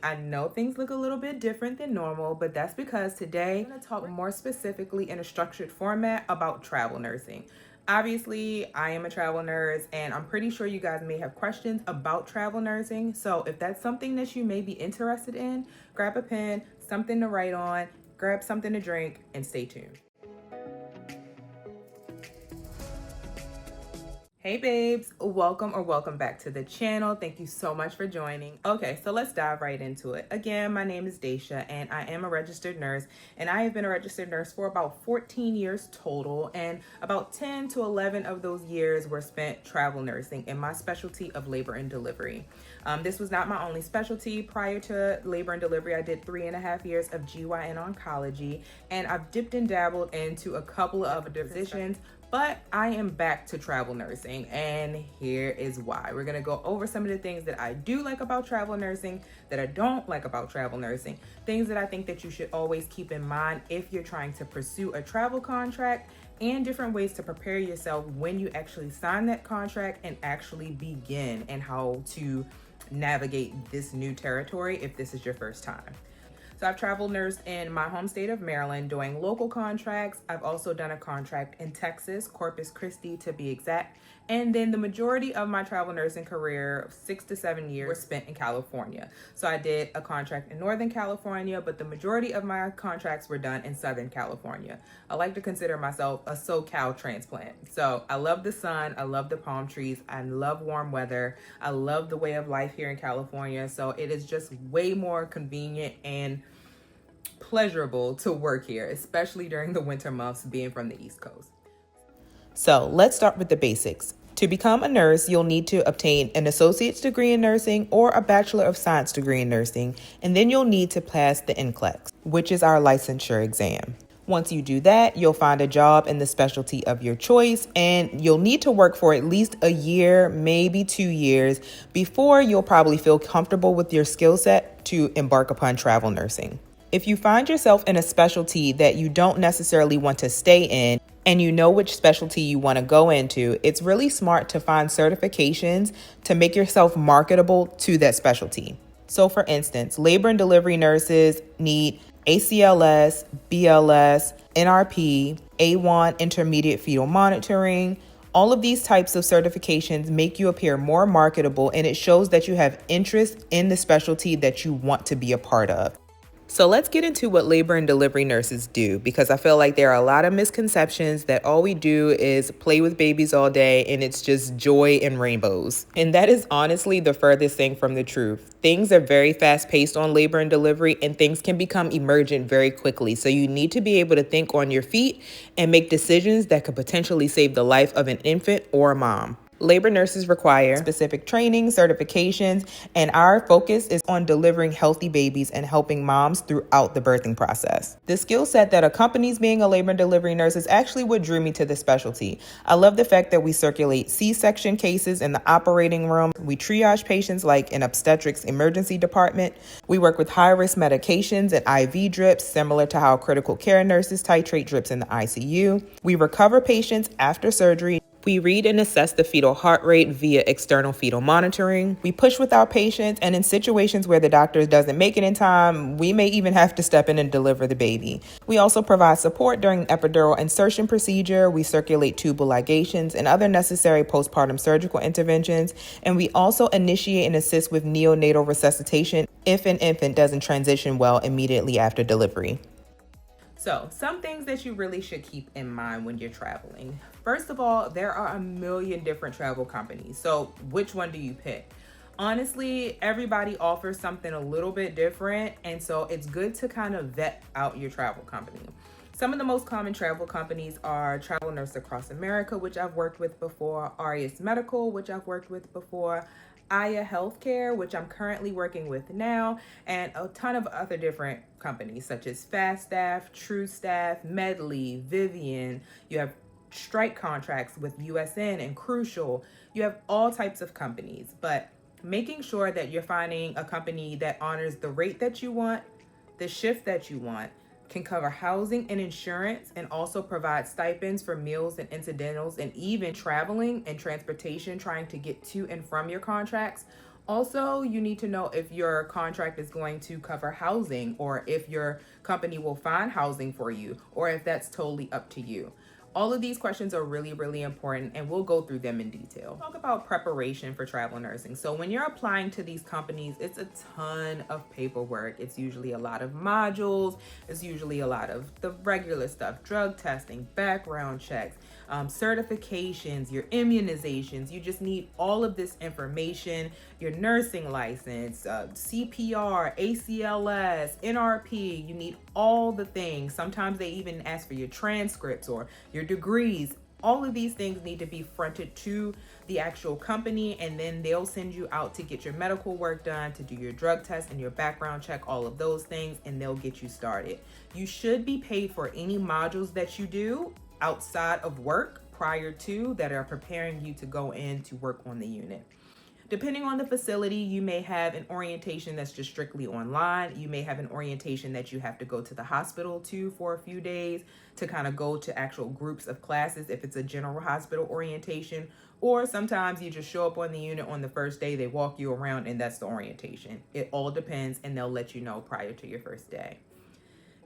I know things look a little bit different than normal, but that's because today I'm going to talk more specifically in a structured format about travel nursing. Obviously, I am a travel nurse, and I'm pretty sure you guys may have questions about travel nursing. So, if that's something that you may be interested in, grab a pen, something to write on, grab something to drink, and stay tuned. Hey babes, welcome back to the channel. Thank you so much for joining. Okay, so let's dive right into it. Again, my name is Daisha and I am a registered nurse, and I have been a registered nurse for about 14 years total, and about 10 to 11 of those years were spent travel nursing in my specialty of labor and delivery. This was not my only specialty. Prior to labor and delivery, I did 3.5 years of GYN oncology, and I've dipped and dabbled into a couple of other positions, but I am back to travel nursing, and here is why. We're gonna go over some of the things that I do like about travel nursing, that I don't like about travel nursing, things that I think that you should always keep in mind if you're trying to pursue a travel contract, and different ways to prepare yourself when you actually sign that contract and actually begin, and how to navigate this new territory if this is your first time. So I've travel nursed in my home state of Maryland doing local contracts. I've also done a contract in Texas, Corpus Christi to be exact. And then the majority of my travel nursing career, 6 to 7 years, was spent in California. So I did a contract in Northern California, but the majority of my contracts were done in Southern California. I like to consider myself a SoCal transplant. So I love the sun, I love the palm trees, I love warm weather, I love the way of life here in California. So it is just way more convenient and pleasurable to work here, especially during the winter months, being from the East Coast. So let's start with the basics. To become a nurse, you'll need to obtain an associate's degree in nursing or a Bachelor of Science degree in nursing, and then you'll need to pass the NCLEX, which is our licensure exam. Once you do that, you'll find a job in the specialty of your choice, and you'll need to work for at least a year, maybe 2 years, before you'll probably feel comfortable with your skill set to embark upon travel nursing. If you find yourself in a specialty that you don't necessarily want to stay in, and you know which specialty you want to go into, it's really smart to find certifications to make yourself marketable to that specialty. So for instance, labor and delivery nurses need ACLS, BLS, NRP, A1 intermediate fetal monitoring. All of these types of certifications make you appear more marketable, and it shows that you have interest in the specialty that you want to be a part of. So let's get into what labor and delivery nurses do, because I feel like there are a lot of misconceptions that all we do is play with babies all day and it's just joy and rainbows. And that is honestly the furthest thing from the truth. Things are very fast paced on labor and delivery, and things can become emergent very quickly. So you need to be able to think on your feet and make decisions that could potentially save the life of an infant or a mom. Labor nurses require specific training, certifications, and our focus is on delivering healthy babies and helping moms throughout the birthing process. The skill set that accompanies being a labor and delivery nurse is actually what drew me to this specialty. I love the fact that we circulate C-section cases in the operating room. We triage patients like an obstetrics emergency department. We work with high-risk medications and IV drips, similar to how critical care nurses titrate drips in the ICU. We recover patients after surgery. We read and assess the fetal heart rate via external fetal monitoring. We push with our patients, and in situations where the doctor doesn't make it in time, we may even have to step in and deliver the baby. We also provide support during an epidural insertion procedure. We circulate tubal ligations and other necessary postpartum surgical interventions. And we also initiate and assist with neonatal resuscitation if an infant doesn't transition well immediately after delivery. So, some things that you really should keep in mind when you're traveling. First of all, there are a million different travel companies. So, which one do you pick? Honestly, everybody offers something a little bit different, and so it's good to kind of vet out your travel company. Some of the most common travel companies are Travel Nurse Across America, which I've worked with before, Arias Medical, which I've worked with before, Aya Healthcare, which I'm currently working with now, and a ton of other different companies such as Fast Staff, True Staff, Medley, Vivian. You have strike contracts with USN and Crucial. You have all types of companies, but making sure that you're finding a company that honors the rate that you want, the shift that you want, can cover housing and insurance, and also provide stipends for meals and incidentals, and even traveling and transportation trying to get to and from your contracts. Also, you need to know if your contract is going to cover housing, or if your company will find housing for you, or if that's totally up to you. All of these questions are really, really important, and we'll go through them in detail. Talk about preparation for travel nursing. So when you're applying to these companies, it's a ton of paperwork. It's usually a lot of modules. It's usually a lot of the regular stuff, drug testing, background checks, certifications, your immunizations. You just need all of this information, your nursing license, CPR, ACLS, NRP. You need all the things. Sometimes they even ask for your transcripts or your degrees. All of these things need to be fronted to the actual company, and then they'll send you out to get your medical work done, to do your drug test and your background check, all of those things, and they'll get you started. You should be paid for any modules that you do outside of work prior to that are preparing you to go in to work on the unit. Depending on the facility, you may have an orientation that's just strictly online. You may have an orientation that you have to go to the hospital to for a few days to kind of go to actual groups of classes if it's a general hospital orientation. Or sometimes you just show up on the unit on the first day, they walk you around, and that's the orientation. It all depends, and they'll let you know prior to your first day.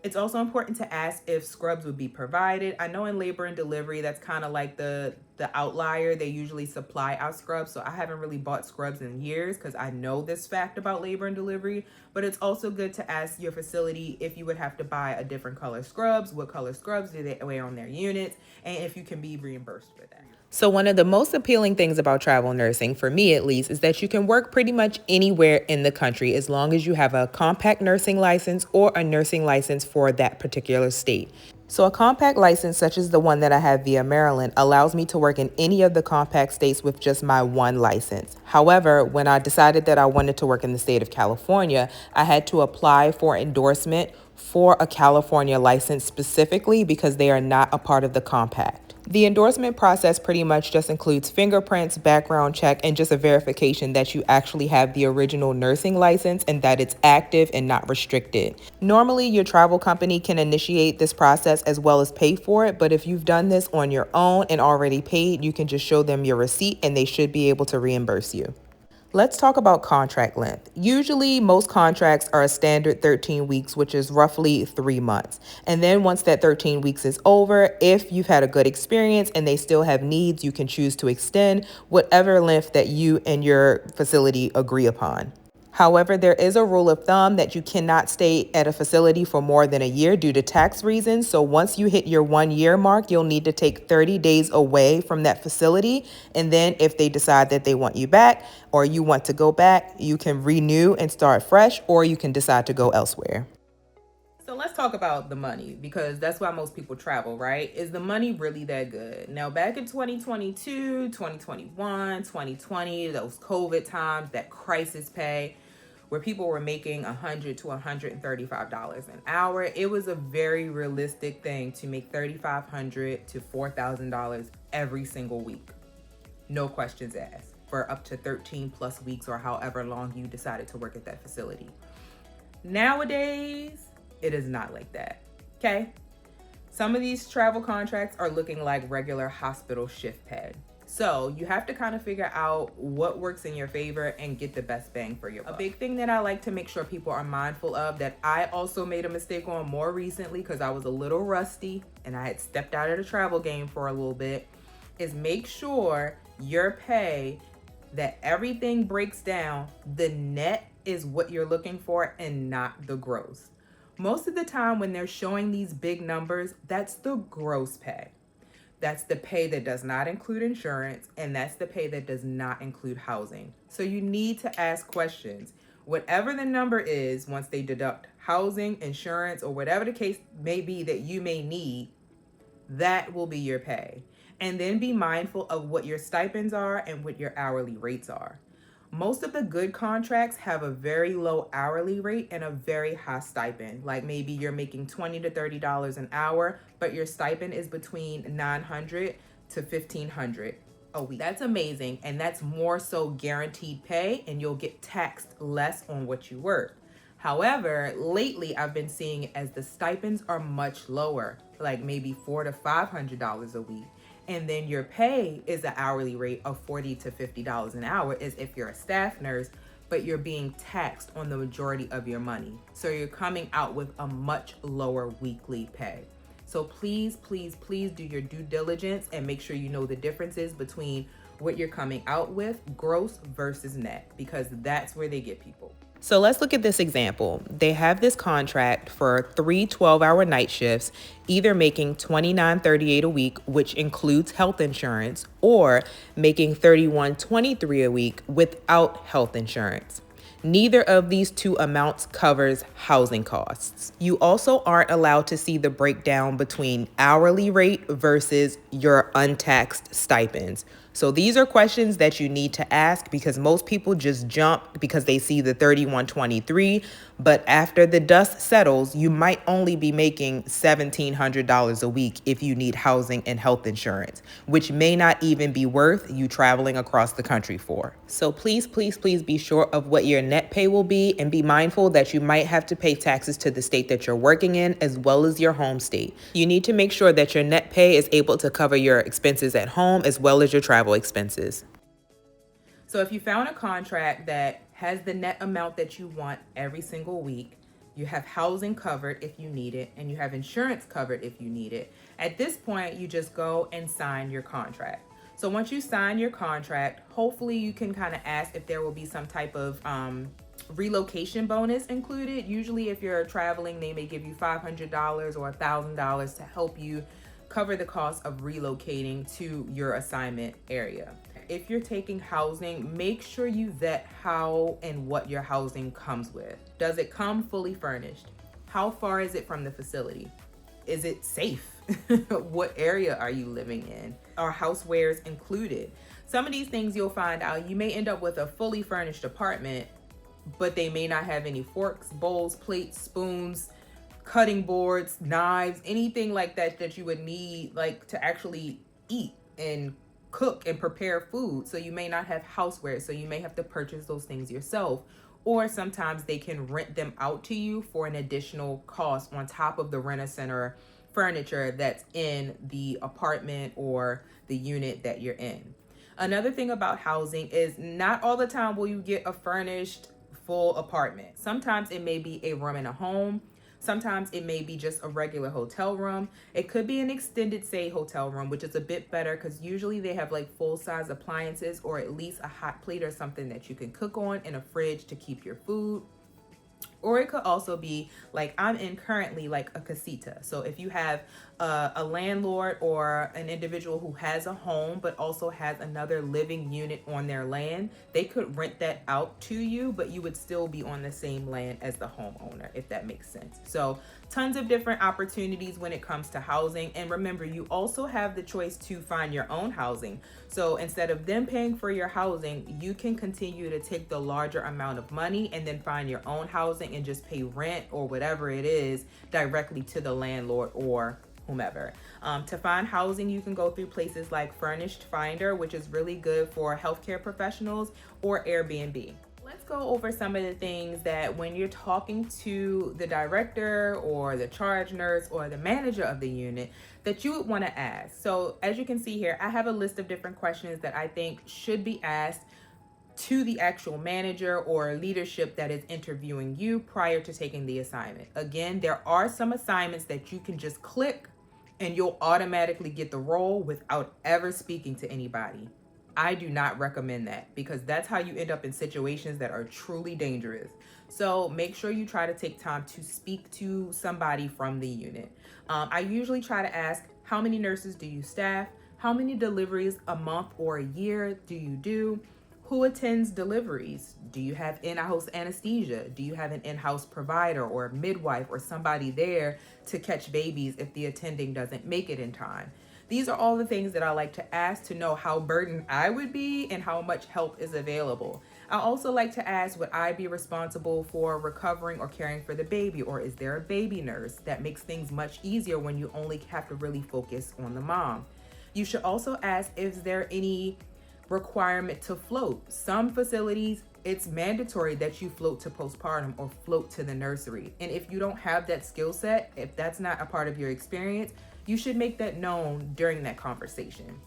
It's also important to ask if scrubs would be provided. I know in labor and delivery, that's kind of like the outlier. They usually supply out scrubs. So I haven't really bought scrubs in years because I know this fact about labor and delivery. But it's also good to ask your facility if you would have to buy a different color scrubs, what color scrubs do they wear on their units, and if you can be reimbursed for that. So one of the most appealing things about travel nursing, for me at least, is that you can work pretty much anywhere in the country as long as you have a compact nursing license or a nursing license for that particular state. So a compact license, such as the one that I have via Maryland, allows me to work in any of the compact states with just my one license. However, when I decided that I wanted to work in the state of California, I had to apply for endorsement for a California license specifically because they are not a part of the compact. The endorsement process pretty much just includes fingerprints, background check, and just a verification that you actually have the original nursing license and that it's active and not restricted. Normally, your travel company can initiate this process as well as pay for it, but if you've done this on your own and already paid, you can just show them your receipt and they should be able to reimburse you. Let's talk about contract length. Usually, most contracts are a standard 13 weeks, which is roughly 3 months. And then once that 13 weeks is over, if you've had a good experience and they still have needs, you can choose to extend whatever length that you and your facility agree upon. However, there is a rule of thumb that you cannot stay at a facility for more than a year due to tax reasons. So once you hit your 1 year mark, you'll need to take 30 days away from that facility. And then if they decide that they want you back or you want to go back, you can renew and start fresh, or you can decide to go elsewhere. So let's talk about the money, because that's why most people travel, right? Is the money really that good? Now, back in 2022, 2021, 2020, those COVID times, that crisis pay where people were making $100 to $135 an hour, it was a very realistic thing to make $3,500 to $4,000 every single week. No questions asked, for up to 13 plus weeks or however long you decided to work at that facility. Nowadays, it is not like that, okay? Some of these travel contracts are looking like regular hospital shift pay. So you have to kind of figure out what works in your favor and get the best bang for your buck. A big thing that I like to make sure people are mindful of, that I also made a mistake on more recently because I was a little rusty and I had stepped out of the travel game for a little bit, is make sure your pay, that everything breaks down, the net is what you're looking for and not the gross. Most of the time when they're showing these big numbers, that's the gross pay. That's the pay that does not include insurance, and that's the pay that does not include housing. So you need to ask questions. Whatever the number is, once they deduct housing, insurance, or whatever the case may be that you may need, that will be your pay. And then be mindful of what your stipends are and what your hourly rates are. Most of the good contracts have a very low hourly rate and a very high stipend. Like maybe you're making $20 to $30 an hour, but your stipend is between $900 to $1,500 a week. That's amazing, and that's more so guaranteed pay, and you'll get taxed less on what you work. However, lately I've been seeing as the stipends are much lower, like maybe $400 to $500 a week. And then your pay is an hourly rate of $40 to $50 an hour, as if you're a staff nurse, but you're being taxed on the majority of your money. So you're coming out with a much lower weekly pay. So please, please, please do your due diligence and make sure you know the differences between what you're coming out with, gross versus net, because that's where they get people. So let's look at this example. They have this contract for 3 12-hour night shifts, either making $29.38 a week, which includes health insurance, or making $31.23 a week without health insurance. Neither of these two amounts covers housing costs. You also aren't allowed to see the breakdown between hourly rate versus your untaxed stipends. So these are questions that you need to ask, because most people just jump because they see the 31.23, but after the dust settles, you might only be making $1,700 a week if you need housing and health insurance, which may not even be worth you traveling across the country for. So please, please, please be sure of what your net pay will be, and be mindful that you might have to pay taxes to the state that you're working in as well as your home state. You need to make sure that your net pay is able to cover your expenses at home as well as your travel expenses. So if you found a contract that has the net amount that you want every single week, you have housing covered if you need it, and you have insurance covered if you need it, at this point, you just go and sign your contract. So once you sign your contract, hopefully you can kind of ask if there will be some type of relocation bonus included. Usually if you're traveling, they may give you $500 or $1,000 to help you cover the cost of relocating to your assignment area. If you're taking housing, make sure you vet how and what your housing comes with. Does it come fully furnished? How far is it from the facility? Is it safe? What area are you living in? Are housewares included? Some of these things you'll find out. You may end up with a fully furnished apartment, but they may not have any forks, bowls, plates, spoons, cutting boards, knives, anything like that that you would need like to actually eat and cook and prepare food. So you may not have houseware, so you may have to purchase those things yourself. Or sometimes they can rent them out to you for an additional cost on top of the rent-a-center furniture that's in the apartment or the unit that you're in. Another thing about housing is not all the time will you get a furnished full apartment. Sometimes it may be a room in a home. Sometimes it may be just a regular hotel room. It could be an extended stay hotel room, which is a bit better because usually they have like full-size appliances, or at least a hot plate or something that you can cook on, and a fridge to keep your food. Or it could also be like I'm in currently, like a casita. So if you have a landlord or an individual who has a home but also has another living unit on their land, they could rent that out to you, but you would still be on the same land as the homeowner, if that makes sense. So tons of different opportunities when it comes to housing. And remember, you also have the choice to find your own housing. So instead of them paying for your housing, you can continue to take the larger amount of money and then find your own housing and just pay rent or whatever it is directly to the landlord or whomever. To find housing, you can go through places like Furnished Finder, which is really good for healthcare professionals, or Airbnb. Let's go over some of the things that when you're talking to the director or the charge nurse or the manager of the unit that you would want to ask. So as you can see here, I have a list of different questions that I think should be asked to the actual manager or leadership that is interviewing you prior to taking the assignment. Again, there are some assignments that you can just click and you'll automatically get the role without ever speaking to anybody. I do not recommend that, because that's how you end up in situations that are truly dangerous. So make sure you try to take time to speak to somebody from the unit. I usually try to ask, how many nurses do you staff? How many deliveries a month or a year do you do? Who attends deliveries? Do you have in-house anesthesia? Do you have an in-house provider or a midwife or somebody there to catch babies if the attending doesn't make it in time? These are all the things that I like to ask to know how burdened I would be and how much help is available. I also like to ask, would I be responsible for recovering or caring for the baby, or is there a baby nurse? That makes things much easier when you only have to really focus on the mom. You should also ask, is there any requirement to float? Some facilities, it's mandatory that you float to postpartum or float to the nursery. And if you don't have that skill set, if that's not a part of your experience, you should make that known during that conversation.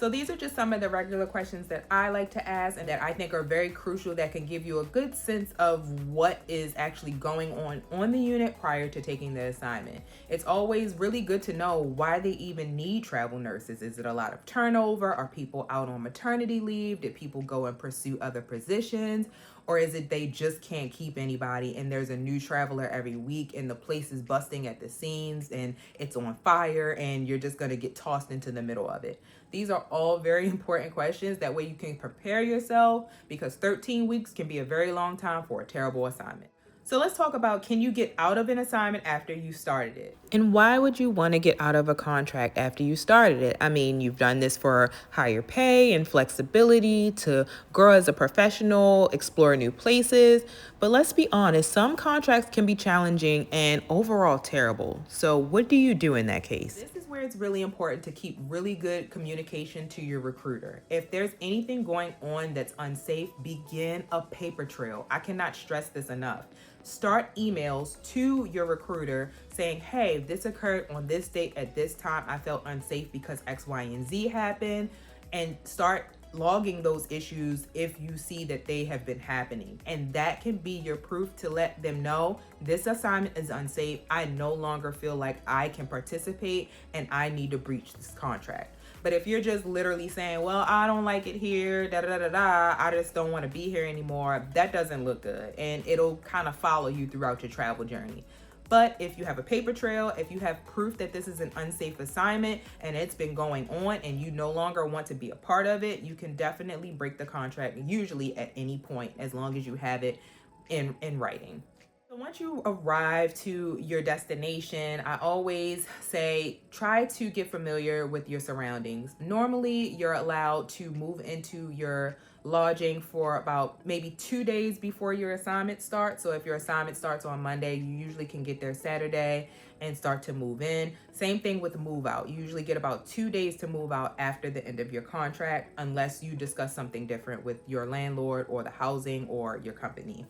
So these are just some of the regular questions that I like to ask and that I think are very crucial, that can give you a good sense of what is actually going on the unit prior to taking the assignment. It's always really good to know why they even need travel nurses. Is it a lot of turnover? Are people out on maternity leave? Did people go and pursue other positions? Or is it they just can't keep anybody and there's a new traveler every week and the place is busting at the seams and it's on fire and you're just going to get tossed into the middle of it? These are all very important questions. That way you can prepare yourself, because 13 weeks can be a very long time for a terrible assignment. So let's talk about, can you get out of an assignment after you started it? And why would you want to get out of a contract after you started it? I mean, you've done this for higher pay and flexibility, to grow as a professional, explore new places. But let's be honest, some contracts can be challenging and overall terrible. So what do you do in that case? This is where it's really important to keep really good communication to your recruiter. If there's anything going on that's unsafe, begin a paper trail. I cannot stress this enough. Start emails to your recruiter saying, hey, this occurred on this date at this time. I felt unsafe because X, Y, and Z happened. And start logging those issues if you see that they have been happening. And that can be your proof to let them know this assignment is unsafe. I no longer feel like I can participate and I need to breach this contract. But if you're just literally saying, well, I don't like it here, I just don't want to be here anymore, that doesn't look good. And it'll kind of follow you throughout your travel journey. But if you have a paper trail, if you have proof that this is an unsafe assignment and it's been going on and you no longer want to be a part of it, you can definitely break the contract, usually at any point, as long as you have it in writing. So once you arrive to your destination, I always say, try to get familiar with your surroundings. Normally, you're allowed to move into your lodging for about maybe 2 days before your assignment starts. So if your assignment starts on Monday, you usually can get there Saturday and start to move in. Same thing with move out. You usually get about 2 days to move out after the end of your contract, unless you discuss something different with your landlord or the housing or your company.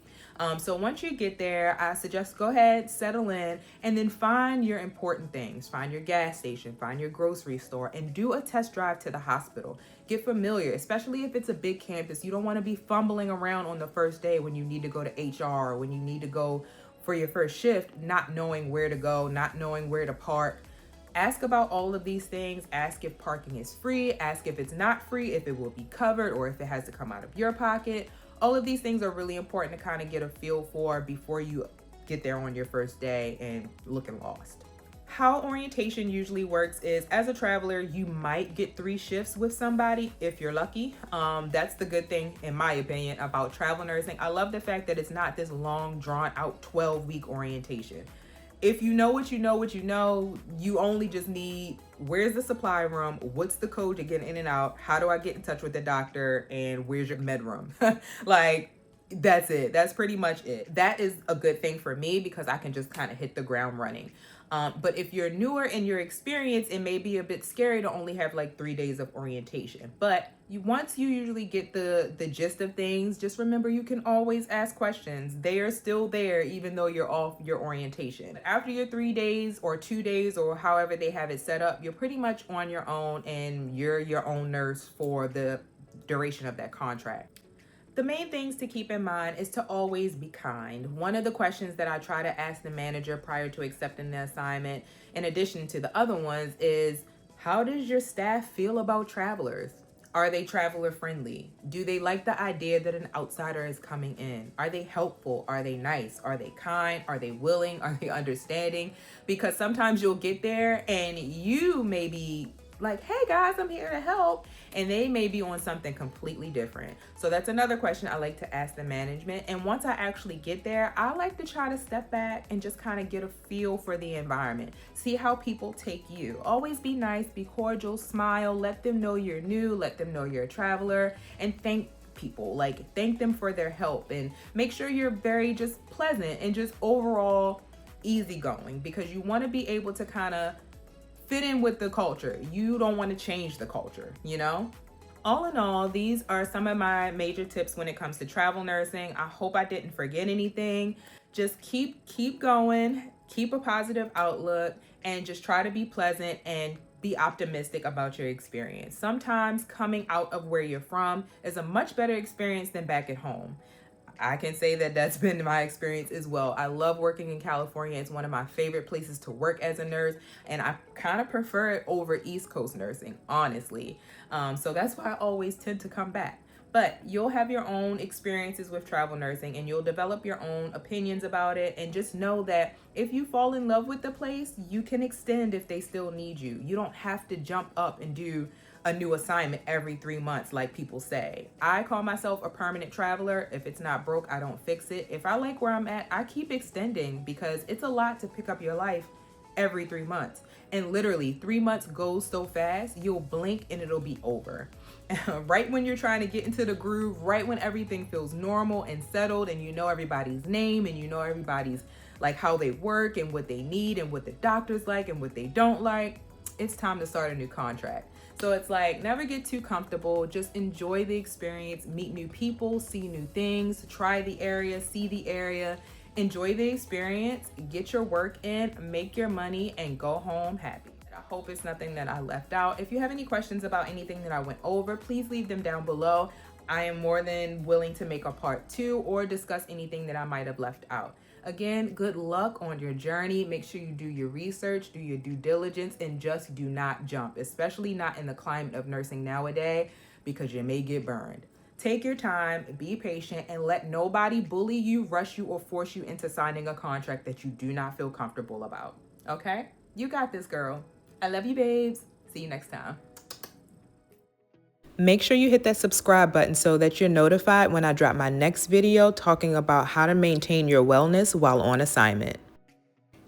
So once you get there, I suggest go ahead, settle in, and then find your important things. Find your gas station, find your grocery store, and do a test drive to the hospital. Get familiar, especially if it's a big campus. You don't want to be fumbling around on the first day when you need to go to HR or when you need to go for your first shift, not knowing where to go, not knowing where to park. Ask about all of these things. Ask if parking is free. Ask if it's not free, if it will be covered, or if it has to come out of your pocket. All of these things are really important to kind of get a feel for before you get there on your first day and looking lost. How orientation usually works is, as a traveler, you might get 3 shifts with somebody if you're lucky. That's the good thing, in my opinion, about travel nursing. I love the fact that it's not this long, drawn out 12-week orientation. If you know what you know, you only just need, where's the supply room? What's the code to get in and out? How do I get in touch with the doctor? And where's your med room? Like, that's it. That's pretty much it. That is a good thing for me because I can just kind of hit the ground running. But if you're newer in your experience, it may be a bit scary to only have like 3 days of orientation. But once you usually get the gist of things, just remember you can always ask questions. They are still there even though you're off your orientation. After your 3 days or 2 days or however they have it set up, you're pretty much on your own and you're your own nurse for the duration of that contract. The main things to keep in mind is to always be kind. One of the questions that I try to ask the manager prior to accepting the assignment, in addition to the other ones, is how does your staff feel about travelers? Are they traveler friendly? Do they like the idea that an outsider is coming in? Are they helpful? Are they nice? Are they kind? Are they willing? Are they understanding? Because sometimes you'll get there and you may be like, hey guys, I'm here to help. And they may be on something completely different. So that's another question I like to ask the management. And once I actually get there, I like to try to step back and just kind of get a feel for the environment. See how people take you. Always be nice, be cordial, smile, let them know you're new, let them know you're a traveler, and thank people. Like, thank them for their help and make sure you're very just pleasant and just overall easygoing, because you want to be able to kind of fit in with the culture. You don't want to change the culture, you know? All in all, these are some of my major tips when it comes to travel nursing. I hope I didn't forget anything. Just keep going, keep a positive outlook, and just try to be pleasant and be optimistic about your experience. Sometimes coming out of where you're from is a much better experience than back at home. I can say that that's been my experience as well. I love working in California. It's one of my favorite places to work as a nurse, and I kind of prefer it over East Coast nursing, honestly. So that's why I always tend to come back. But you'll have your own experiences with travel nursing, and you'll develop your own opinions about it. And just know that if you fall in love with the place, you can extend if they still need you. You don't have to jump up and do a new assignment every 3 months like people say. I call myself a permanent traveler. If it's not broke, I don't fix it. If I like where I'm at, I keep extending, because it's a lot to pick up your life every 3 months. And literally 3 months goes so fast, you'll blink and it'll be over. Right when you're trying to get into the groove, right when everything feels normal and settled, and you know everybody's name, and you know everybody's like how they work and what they need and what the doctors like and what they don't like, it's time to start a new contract. So it's like, never get too comfortable. Just enjoy the experience, meet new people, see new things, try the area, see the area, enjoy the experience, get your work in, make your money, and go home happy. I hope it's nothing that I left out. If you have any questions about anything that I went over, please leave them down below. I am more than willing to make a part 2 or discuss anything that I might have left out. Again, good luck on your journey. Make sure you do your research, do your due diligence, and just do not jump, especially not in the climate of nursing nowadays, because you may get burned. Take your time, be patient, and let nobody bully you, rush you, or force you into signing a contract that you do not feel comfortable about. Okay? You got this, girl. I love you, babes. See you next time. Make sure you hit that subscribe button so that you're notified when I drop my next video talking about how to maintain your wellness while on assignment.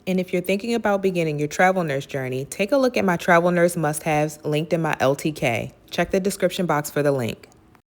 And if you're thinking about beginning your travel nurse journey, take a look at my travel nurse must-haves linked in my LTK. Check the description box for the link.